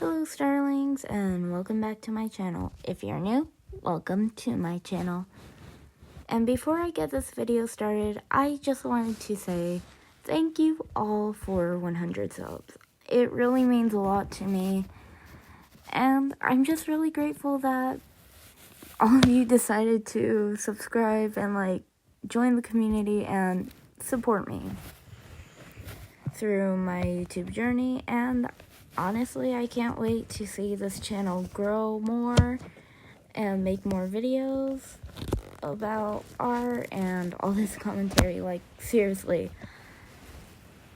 Hello Starlings, and welcome back to my channel. If you're new, welcome to my channel. And before I get this video started, I just wanted to say thank you all for 100 subs. It really means a lot to me, and I'm just really grateful that all of you decided to subscribe and join the community and support me through my YouTube journey. And honestly, I can't wait to see this channel grow more and make more videos about art and all this commentary. Like, seriously,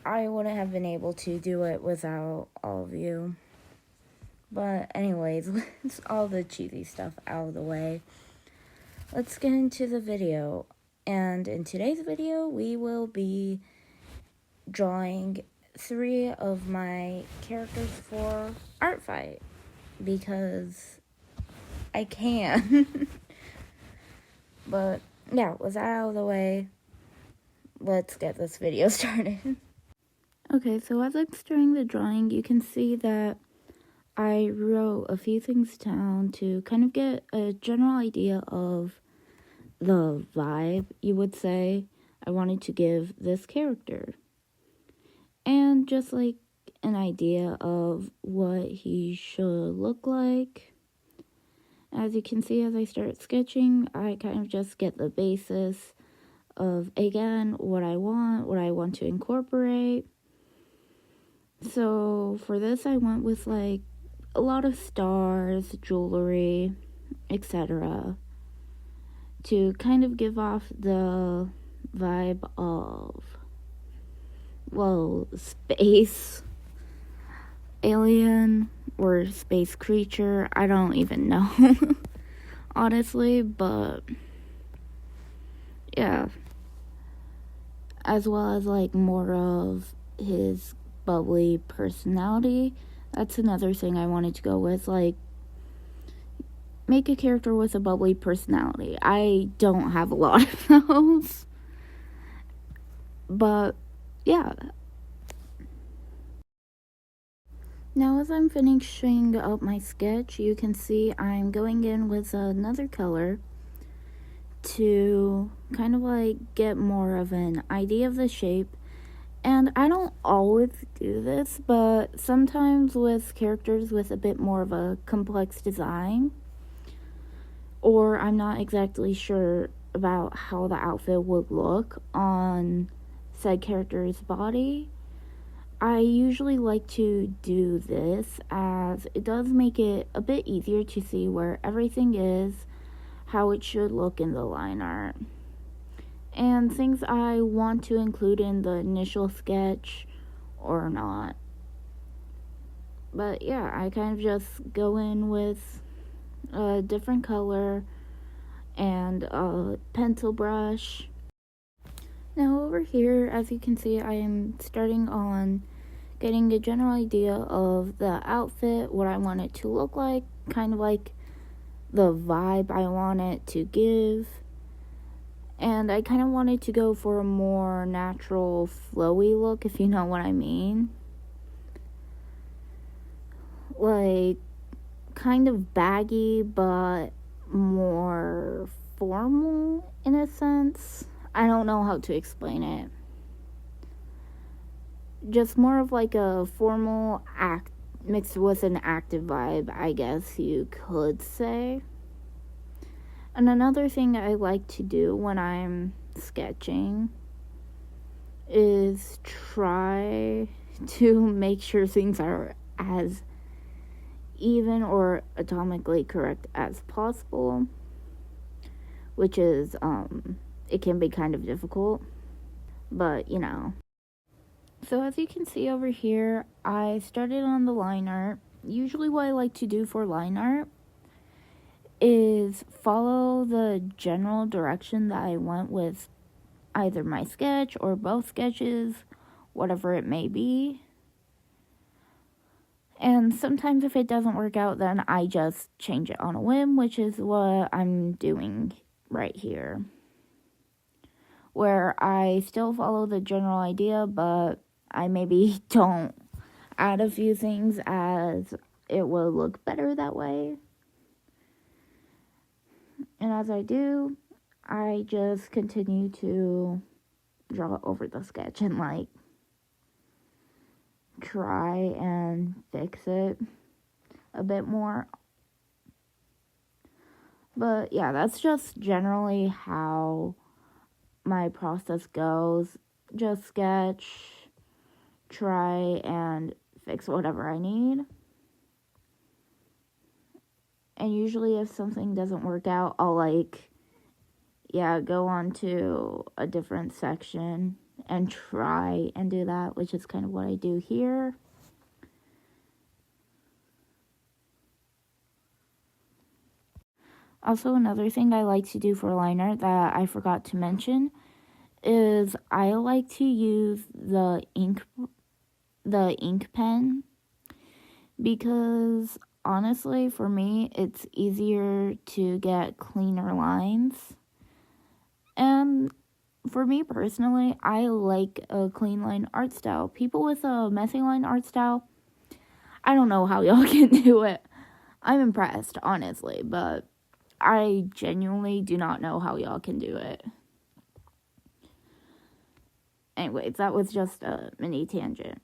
I wouldn't have been able to do it without all of you. But anyways, let's all the cheesy stuff out of the way. Let's get into the video. And in today's video, we will be drawing 3 of my characters for Art Fight, because I can. But yeah, with that out of the way, let's get this video started. Okay, so as I'm starting the drawing, you can see that I wrote a few things down to kind of get a general idea of the vibe, you would say, I wanted to give this character. And just like an idea of what he should look like. As you can see, as I start sketching, I kind of just get the basis of, again, what I want to incorporate. So for this, I went with a lot of stars, jewelry, etc. to kind of give off the vibe of, well, space, alien, or space creature. I don't even know, honestly, but yeah. As well as more of his bubbly personality. That's another thing I wanted to go with, make a character with a bubbly personality. I don't have a lot of those, but yeah. Now as I'm finishing up my sketch, you can see I'm going in with another color to kind of get more of an idea of the shape. And I don't always do this, but sometimes with characters with a bit more of a complex design, or I'm not exactly sure about how the outfit would look on said character's body, I usually like to do this, as it does make it a bit easier to see where everything is, how it should look in the line art, and things I want to include in the initial sketch or not. But yeah, I kind of just go in with a different color and a pencil brush. Now over here, as you can see, I am starting on getting a general idea of the outfit, what I want it to look like, kind of the vibe I want it to give. And I kind of wanted to go for a more natural, flowy look, if you know what I mean. Kind of baggy, but more formal in a sense. I don't know how to explain it. Just more of a formal act mixed with an active vibe, I guess you could say. And another thing I like to do when I'm sketching is try to make sure things are as even or atomically correct as possible, which is, it can be kind of difficult, but you know. So as you can see over here, I started on the line art. Usually what I like to do for line art is follow the general direction that I went with either my sketch or both sketches, whatever it may be. And sometimes if it doesn't work out, then I just change it on a whim, which is what I'm doing right here, where I still follow the general idea, but I maybe don't add a few things as it will look better that way. And as I do, I just continue to draw over the sketch and like try and fix it a bit more. But yeah, that's just generally how my process goes. Just sketch, try and fix whatever I need. And usually if something doesn't work out, I'll go on to a different section and try and do that, which is kind of what I do here. Also, another thing I like to do for line art that I forgot to mention is I like to use the ink pen, because honestly, for me, it's easier to get cleaner lines. And for me personally, I like a clean line art style. People with a messy line art style, I don't know how y'all can do it. I'm impressed, honestly, but I genuinely do not know how y'all can do it. Anyways, that was just a mini tangent.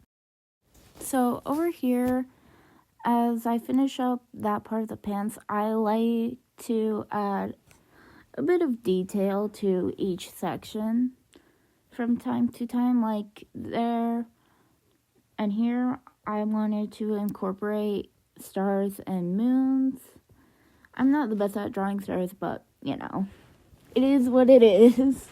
So over here, as I finish up that part of the pants, I like to add a bit of detail to each section from time to time. Like there and here, I wanted to incorporate stars and moons. I'm not the best at drawing stars, but you know, it is what it is.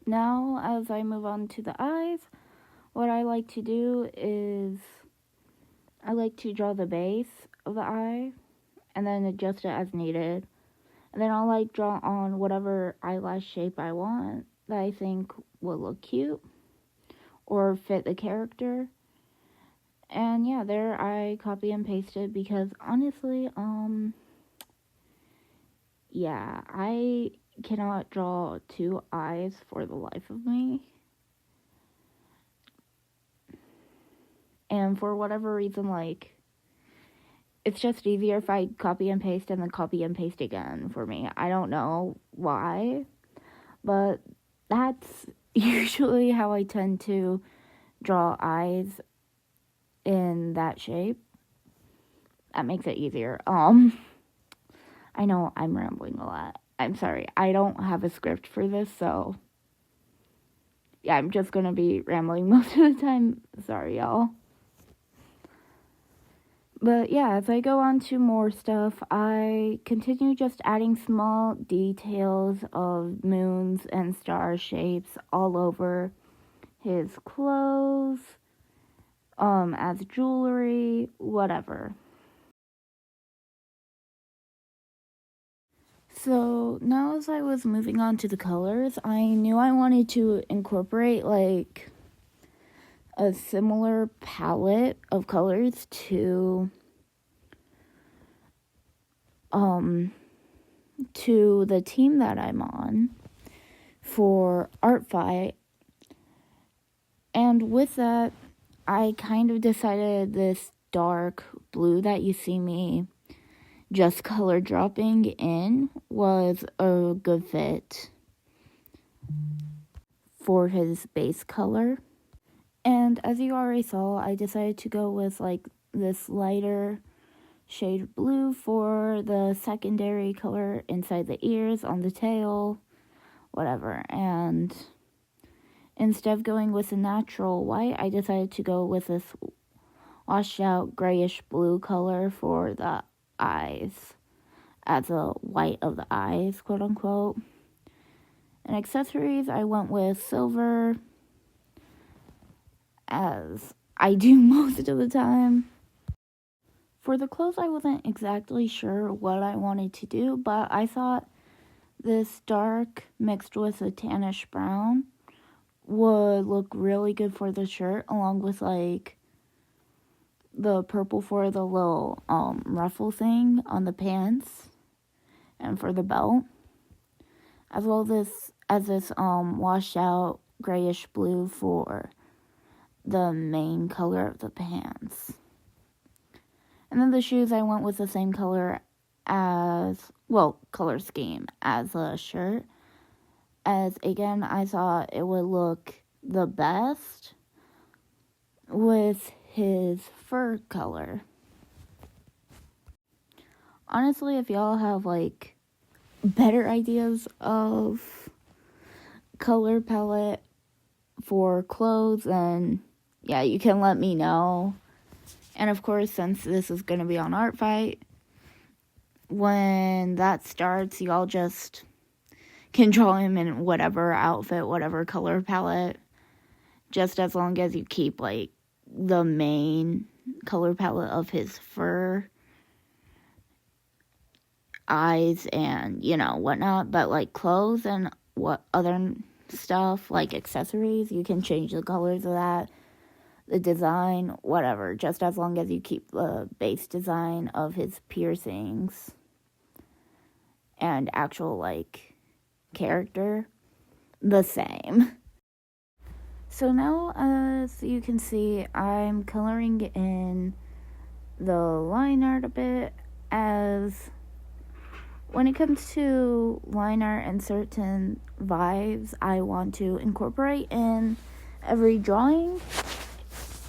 Now, as I move on to the eyes, what I like to do is I like to draw the base of the eye and then adjust it as needed. And then I'll draw on whatever eyelash shape I want that I think will look cute or fit the character. And yeah, there I copy and pasted because honestly, yeah, I cannot draw two eyes for the life of me. And for whatever reason, it's just easier if I copy and paste and then copy and paste again for me. I don't know why, but that's usually how I tend to draw eyes in that shape. That makes it easier. I know I'm rambling a lot. I'm sorry. I don't have a script for this, so yeah, I'm just gonna be rambling most of the time. Sorry, y'all. But yeah, as I go on to more stuff, I continue just adding small details of moons and star shapes all over his clothes, as jewelry, whatever. So now as I was moving on to the colors, I knew I wanted to incorporate a similar palette of colors to the team that I'm on for Art Fight. And with that, I kind of decided this dark blue that you see me just color dropping in was a good fit for his base color. And as you already saw, I decided to go with like this lighter shade of blue for the secondary color inside the ears, on the tail, whatever. And instead of going with a natural white, I decided to go with this washed out grayish blue color for the eyes, as a white of the eyes, quote unquote. And accessories, I went with silver, as I do most of the time. For the clothes, I wasn't exactly sure what I wanted to do, but I thought this dark mixed with a tannish brown would look really good for the shirt, along with like the purple for the little ruffle thing on the pants and for the belt, as well as this washed out grayish blue for the main color of the pants. And then the shoes, I went with the same color color scheme as the shirt, as again I thought it would look the best with his fur color. Honestly, if y'all have like better ideas of color palette for clothes, then yeah, you can let me know. And of course, since this is going to be on Art Fight, when that starts, y'all just can draw him in whatever outfit, whatever color palette, just as long as you keep like the main color palette of his fur, eyes, and whatnot. But like clothes and what other stuff, like accessories, you can change the colors of that, the design, whatever, just as long as you keep the base design of his piercings and actual like character the same. So now, as you can see, I'm coloring in the line art a bit, as when it comes to line art and certain vibes I want to incorporate in every drawing,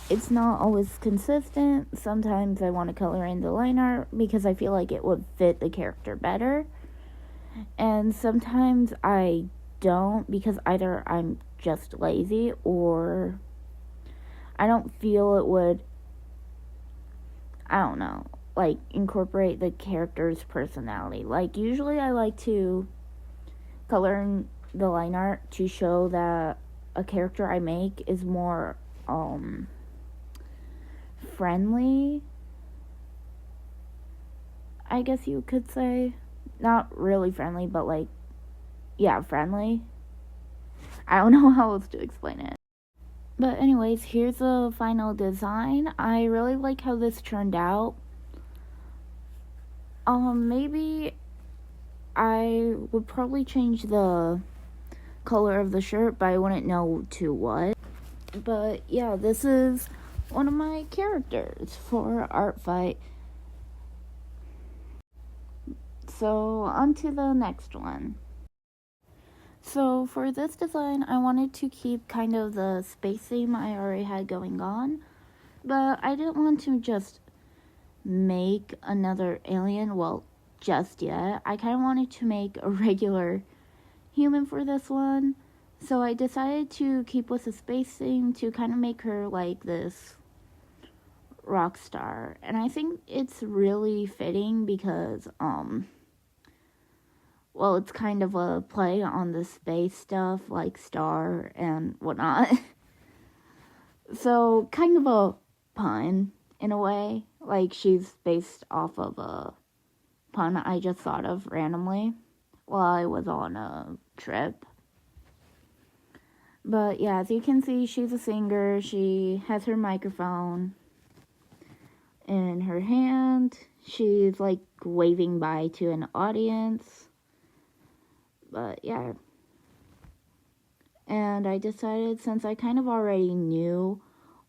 it's not always consistent. Sometimes I want to color in the line art because I feel like it would fit the character better. And sometimes I don't, because either I'm just lazy or I don't feel it would, like incorporate the character's personality. Like usually I like to color in the line art to show that a character I make is more friendly, I guess you could say. Not really friendly, but like, yeah, friendly. I don't know how else to explain it. But anyways, here's the final design. I really like how this turned out. Maybe I would probably change the color of the shirt, but I wouldn't know to what. But yeah, this is one of my characters for Art Fight. So on to the next one. So for this design, I wanted to keep kind of the space theme I already had going on, but I didn't want to just make another alien, just yet. I kind of wanted to make a regular human for this one, so I decided to keep with the space theme to kind of make her like this rock star. And I think it's really fitting because it's kind of a play on the space stuff, like star and whatnot. So, kind of a pun, in a way. Like, she's based off of a pun I just thought of randomly while I was on a trip. But yeah, as you can see, she's a singer. She has her microphone in her hand. She's like waving bye to an audience. But yeah. And I decided, since I kind of already knew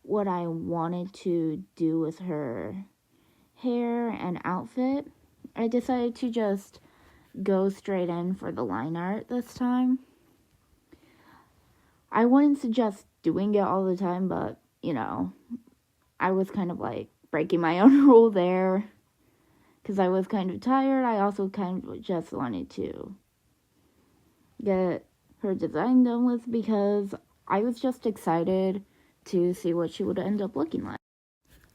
what I wanted to do with her hair and outfit, I decided to just go straight in for the line art this time. I wouldn't suggest doing it all the time, but, you know, I was kind of like breaking my own rule there because I was kind of tired. I also kind of just wanted to get her design done with because I was just excited to see what she would end up looking like.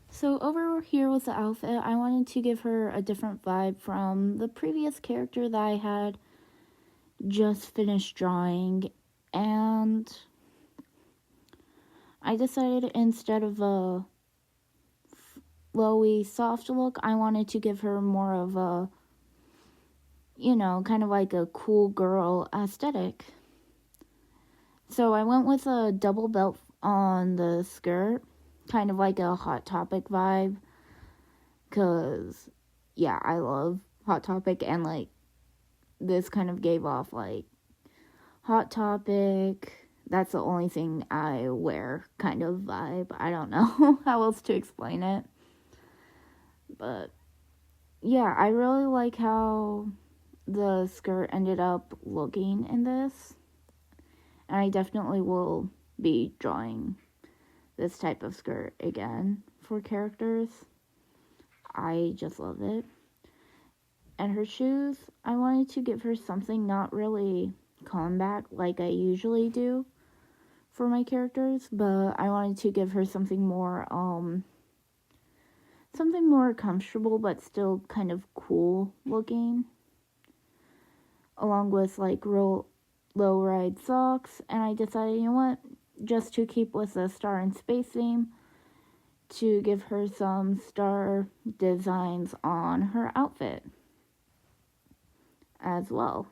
So over here was the outfit. I wanted to give her a different vibe from the previous character that I had just finished drawing, and I decided instead of a flowy, soft look, I wanted to give her more of a, you know, kind of like a cool girl aesthetic. So I went with a double belt on the skirt, kind of like a Hot Topic vibe, because, yeah, I love Hot Topic, and, like, this kind of gave off, like, Hot Topic, that's the only thing I wear kind of vibe. I don't know how else to explain it. But, yeah, I really like how the skirt ended up looking in this. And I definitely will be drawing this type of skirt again for characters. I just love it. And her shoes, I wanted to give her something not really combat like I usually do for my characters, but I wanted to give her something more comfortable but still kind of cool looking, along with like real low ride socks. And I decided, you know what, just to keep with the star and space theme, to give her some star designs on her outfit as well.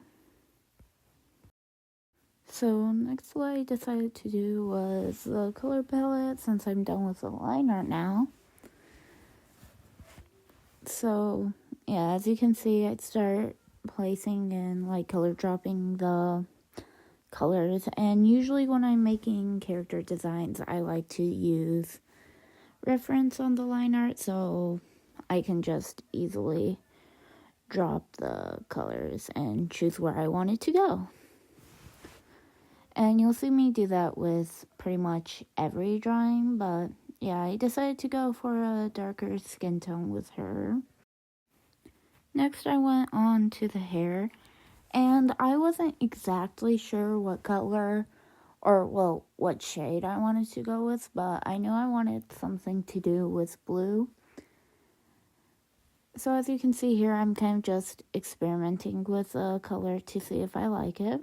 So next what I decided to do was the color palette, since I'm done with the line art now. So yeah, as you can see, I'd start placing and like color dropping the colors, and usually when I'm making character designs, I like to use reference on the line art so I can just easily drop the colors and choose where I want it to go. And you'll see me do that with pretty much every drawing, but yeah, I decided to go for a darker skin tone with her. Next, I went on to the hair, and I wasn't exactly sure what color or, well, what shade I wanted to go with, but I knew I wanted something to do with blue. So as you can see here, I'm kind of just experimenting with a color to see if I like it.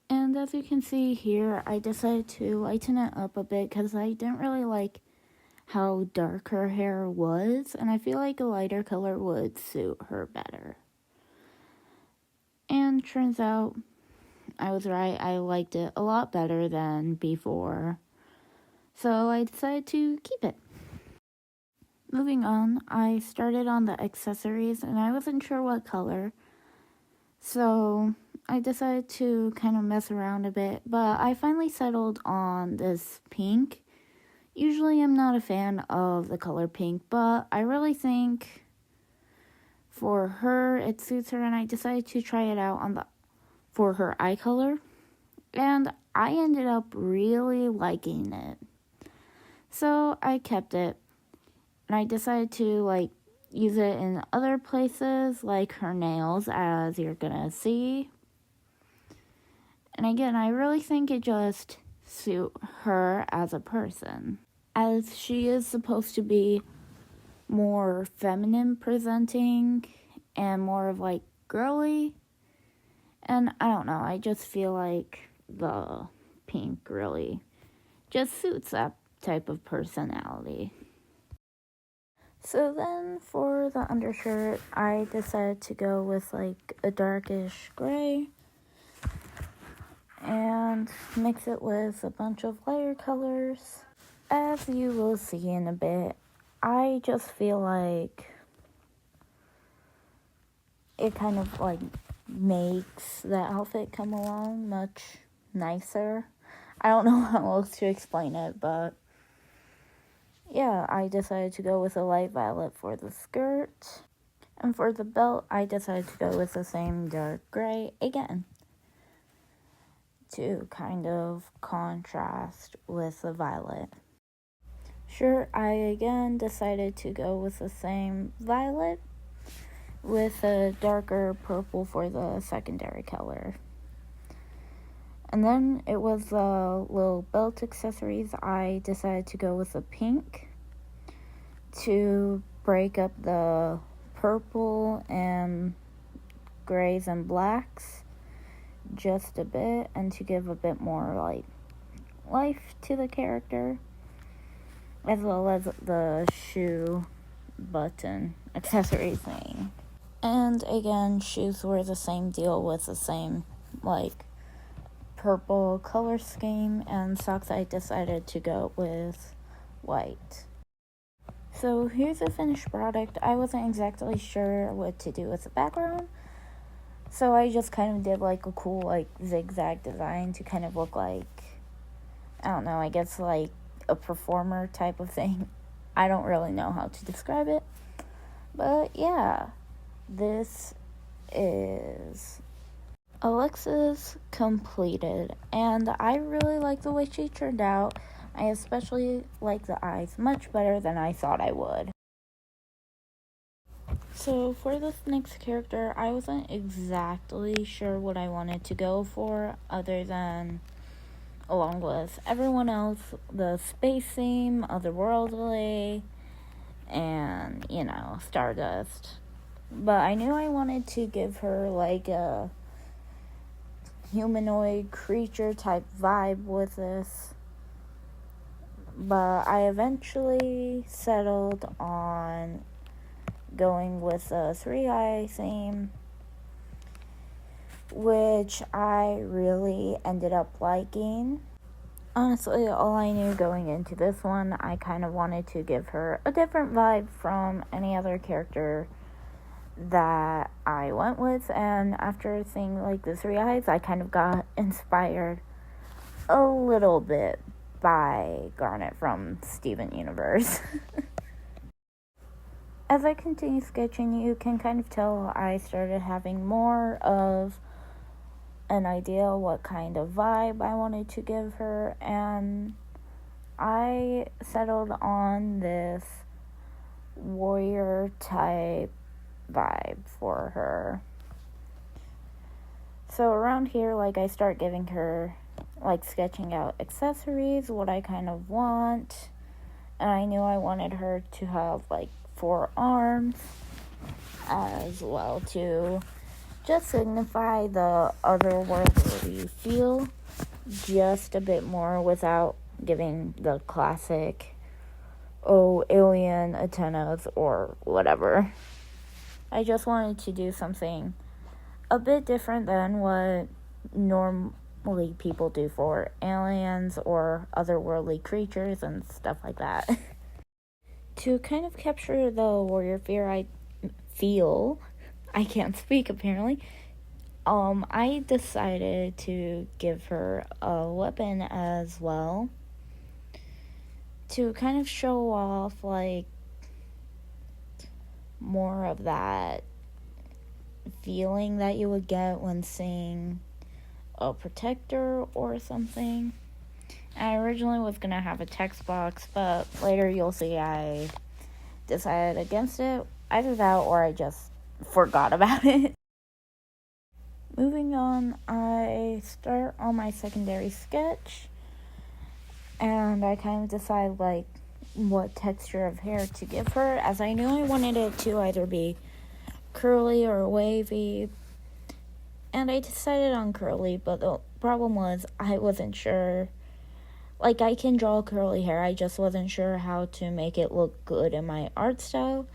And as you can see here, I decided to lighten it up a bit because I didn't really like how dark her hair was, and I feel like a lighter color would suit her better. And turns out I was right. I liked it a lot better than before, so I decided to keep it. Moving on, I started on the accessories, and I wasn't sure what color, so I decided to kind of mess around a bit, but I finally settled on this pink. Usually I'm not a fan of the color pink, but I really think for her it suits her, and I decided to try it out for her eye color, and I ended up really liking it. So I kept it, and I decided to like use it in other places like her nails, as you're gonna see. And again, I really think it just suit her as a person, as she is supposed to be more feminine presenting and more of like girly. And I don't know, I just feel like the pink really just suits that type of personality. So then for the undershirt, I decided to go with like a darkish gray. and mix it with a bunch of lighter colors. As you will see in a bit, I just feel like it kind of like makes the outfit come along much nicer. I don't know how else to explain it, but yeah, I decided to go with a light violet for the skirt. And for the belt, I decided to go with the same dark gray again, to kind of contrast with the violet. Shirt, I again decided to go with the same violet with a darker purple for the secondary color. And then it was the little belt accessories. I decided to go with the pink to break up the purple and grays and blacks just a bit, and to give a bit more like life to the character, as well as the shoe button accessory thing. And again, shoes were the same deal with the same like purple color scheme, and socks I decided to go with white. So here's the finished product. I wasn't exactly sure what to do with the background, so I just kind of did like a cool like zigzag design to kind of look like, I don't know, I guess like a performer type of thing. I don't really know how to describe it, but yeah, this is Alexis completed, and I really like the way she turned out. I especially like the eyes much better than I thought I would. So for this next character, I wasn't exactly sure what I wanted to go for, other than, along with everyone else, the space theme, otherworldly, and, you know, Stardust. But I knew I wanted to give her like a humanoid creature type vibe with this, but I eventually settled on going with a 3-eye theme, which I really ended up liking. Honestly, all I knew going into this one, I kind of wanted to give her a different vibe from any other character that I went with, and after seeing like the 3 eyes, I kind of got inspired a little bit by Garnet from Steven Universe. As I continue sketching, you can kind of tell I started having more of an idea what kind of vibe I wanted to give her, and I settled on this warrior type vibe for her. So around here, like, I start giving her, like, sketching out accessories, what I kind of want, and I knew I wanted her to have like 4 arms as well, to just signify the otherworldly feel just a bit more without giving the classic, oh, alien antennas or whatever. I just wanted to do something a bit different than what normally people do for aliens or otherworldly creatures and stuff like that. To kind of capture the warrior feel, I can't speak apparently, I decided to give her a weapon as well, to kind of show off like more of that feeling that you would get when seeing a protector or something. And I originally was gonna have a text box, but later you'll see I decided against it. Either that or I just forgot about it. Moving on, I start on my secondary sketch, and I kind of decide like what texture of hair to give her, as I knew I wanted it to either be curly or wavy, and I decided on curly, but the problem was I wasn't sure. Like, I can draw curly hair, I just wasn't sure how to make it look good in my art style,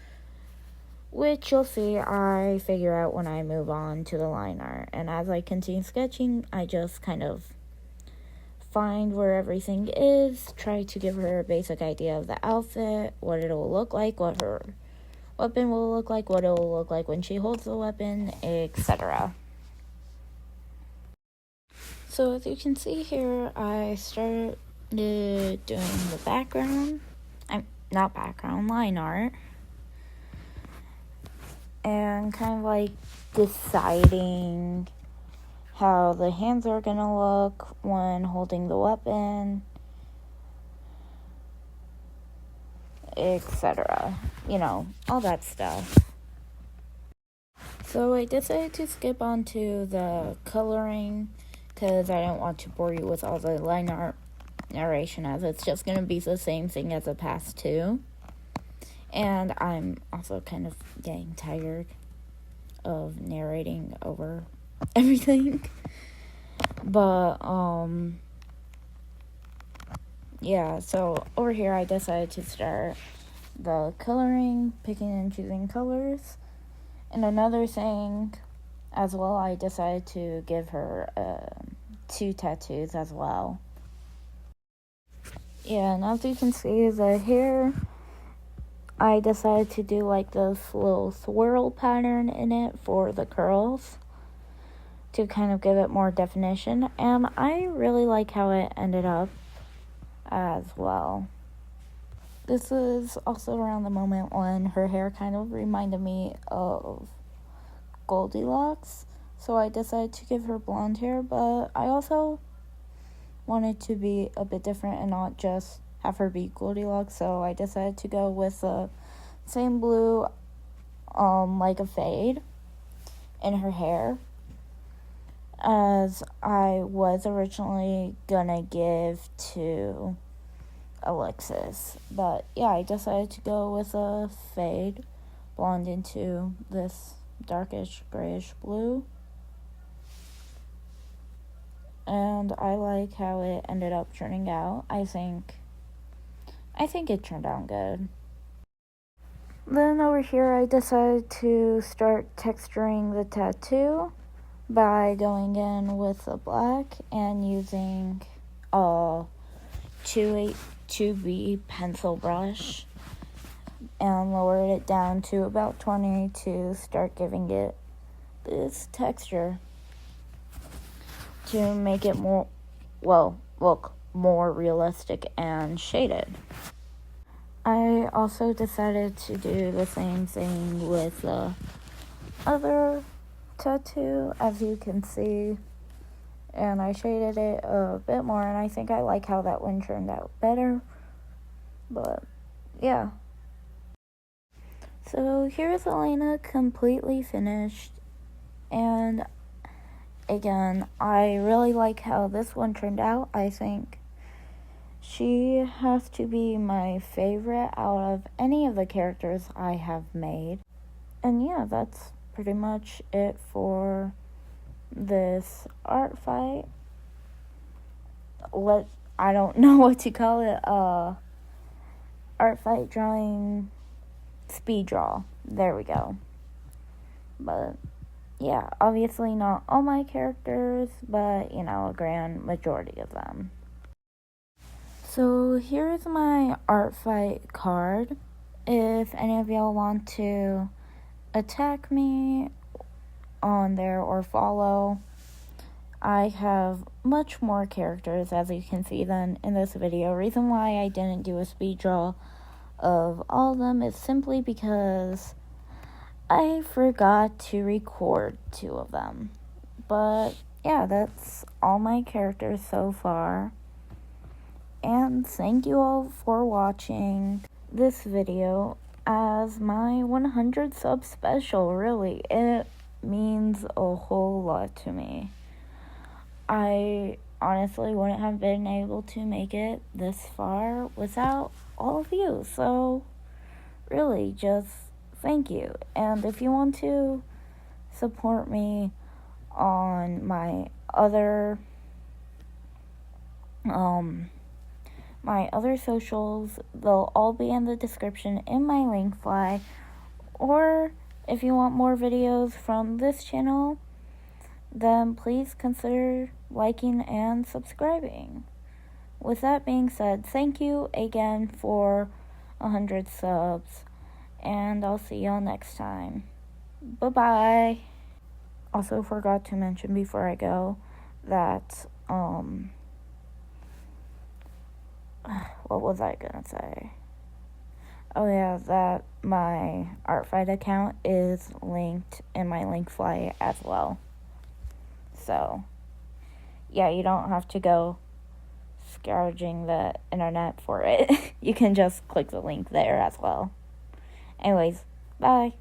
which you'll see I figure out when I move on to the line art. And as I continue sketching, I just kind of find where everything is, try to give her a basic idea of the outfit, what it'll look like, what her weapon will look like, what it will look like when she holds the weapon, etc. So as you can see here, I started doing the background, not background, line art, and kind of like deciding how the hands are gonna look when holding the weapon, etc. You know, all that stuff. So I decided to skip on to the coloring because I don't want to bore you with all the line art narration, as it's just going to be the same thing as the past two. And I'm also kind of getting tired of narrating over everything. But, yeah, so over here I decided to start the coloring, picking and choosing colors. And another thing as well, I decided to give her 2 tattoos as well. Yeah, and as you can see, the hair, I decided to do like this little swirl pattern in it for the curls to kind of give it more definition, and I really like how it ended up as well. This is also around the moment when her hair kind of reminded me of Goldilocks, so I decided to give her blonde hair, but I also wanted to be a bit different and not just have her be Goldilocks, so I decided to go with the same blue, like a fade in her hair, as I was originally gonna give to Alexis. But yeah, I decided to go with a fade blonde into this darkish grayish blue, and I like how it ended up turning out. I think it turned out good. Then over here I decided to start texturing the tattoo by going in with the black and using a 2B pencil brush and lowered it down to about 20 to start giving it this texture to make it look more realistic and shaded. I also decided to do the same thing with the other tattoo, as you can see, and I shaded it a bit more, and I think I like how that one turned out better. But yeah, so here's Elena completely finished, and again, I really like how this one turned out. I think she has to be my favorite out of any of the characters I have made. And yeah, that's pretty much it for this art fight. I don't know what to call it. Art fight drawing speed draw. There we go. But yeah, obviously not all my characters, but you know, a grand majority of them. So here's my art fight card. If any of y'all want to attack me on there or follow, I have much more characters, as you can see, than in this video. Reason why I didn't do a speed draw of all of them is simply because I forgot to record 2 of them. But yeah, that's all my characters so far. And thank you all for watching this video as my 100 sub special. Really, it means a whole lot to me. I honestly wouldn't have been able to make it this far without all of you. So really, just thank you. And if you want to support me on my other socials, they'll all be in the description in my link fly. Or if you want more videos from this channel, then please consider liking and subscribing. with that being said, thank you again for 100 subs, and I'll see y'all next time. Bye-bye. Also forgot to mention before I go that, what was I gonna say? Oh yeah, that my Artfight account is linked in my Linkfly as well. So, yeah, you don't have to go scourging the internet for it. You can just click the link there as well. Anyways, bye.